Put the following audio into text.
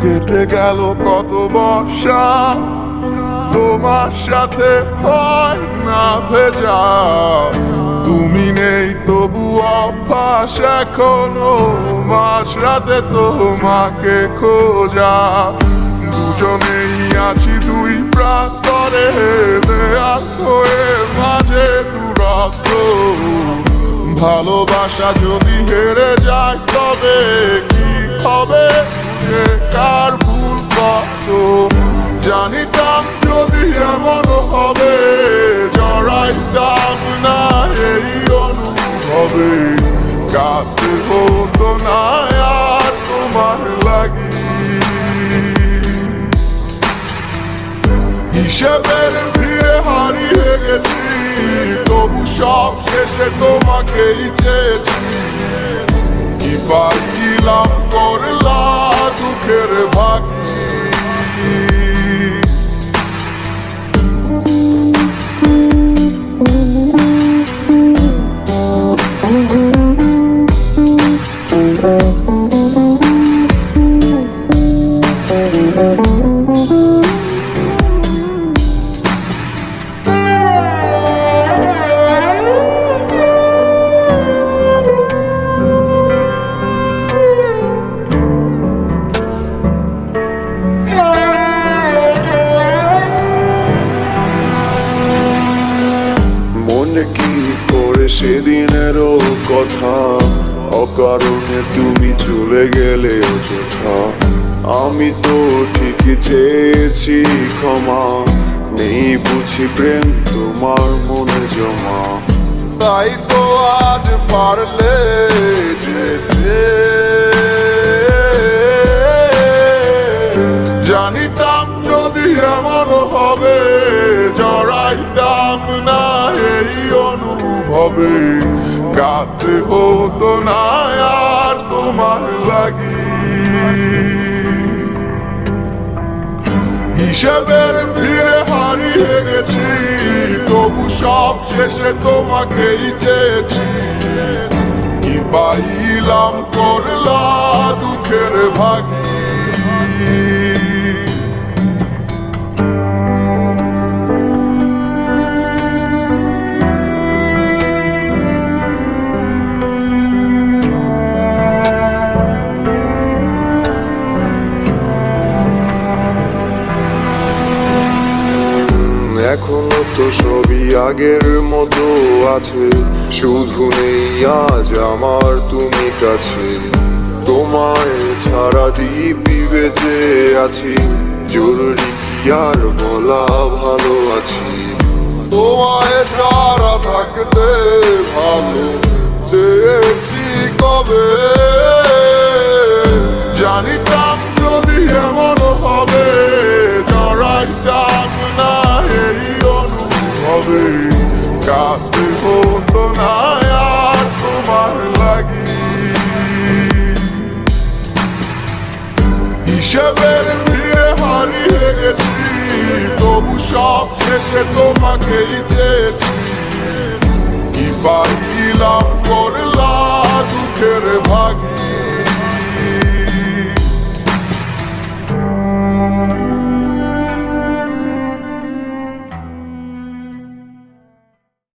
কেটে গেল কত বর্ষা, তোমার সাথে হয় না ভেজা। তুমি নেই তবু অভ্যাস এখনো মাঝরাতে তোমাকে খোঁজা। দুজনেই আছি দুই প্রান্তরে, দেয়াল হয়ে মাঝে দূরত্ব। ভালোবাসা যদি হেরে যায় তবে কি হবে, বুঝে কার ভুল কত। জানিতাম যদি এমন হবে, জড়াইতাম না এই অনুভবে। কাঁদতে হতো না আর তোমার লাগি। হিসেবের ভিড়ে হারিয়ে গেছি, তবু সব শেষে তোমাকেই চেয়েছি। কি পাইলাম করলা দুঃখের ভাগি। মনে কি করে সেদিনেরও কথা, অকারণে তুমি চলে গেলে অযথা। আমি তো ঠিকই চেয়েছি ক্ষমা, নেই বুঝি প্রেম তোমার মনে জমা। তাই তো আজ পারলে যেতে, জানিতাম যদি এমন হবে, জড়াইতাম না এই অনুভবে। কাঁদতে হতো না আর তোমার লাগি। হিসেবের ভিড়ে হারিয়ে গেছি, তবু সব শেষে তোমাকেই চেয়েছি। কি পাইলাম করলা দুঃখের ভাগি। এখনো তো সবই আগের মতো আছে, শুধু নেই আজ আমার তুমি কাছে। তোমায় ছাড়া দিব্যি বেঁচে আছি, জরুরি কি আর বলা ভালো আছি। তোমায় ছাড়া থাকতে ভালো চেয়েছি কবে। জানিতাম যদি এমন হবে, জড়াইতাম না এই অনুভবে। কাঁদতে হতো না আর তোমার লাগি। হিসেবের ভিড়ে হারিয়ে গেছি, তবু সব শেষে তোমাকেই চেয়েছি। কি পাইলাম করলা দুঃখের ভাগি।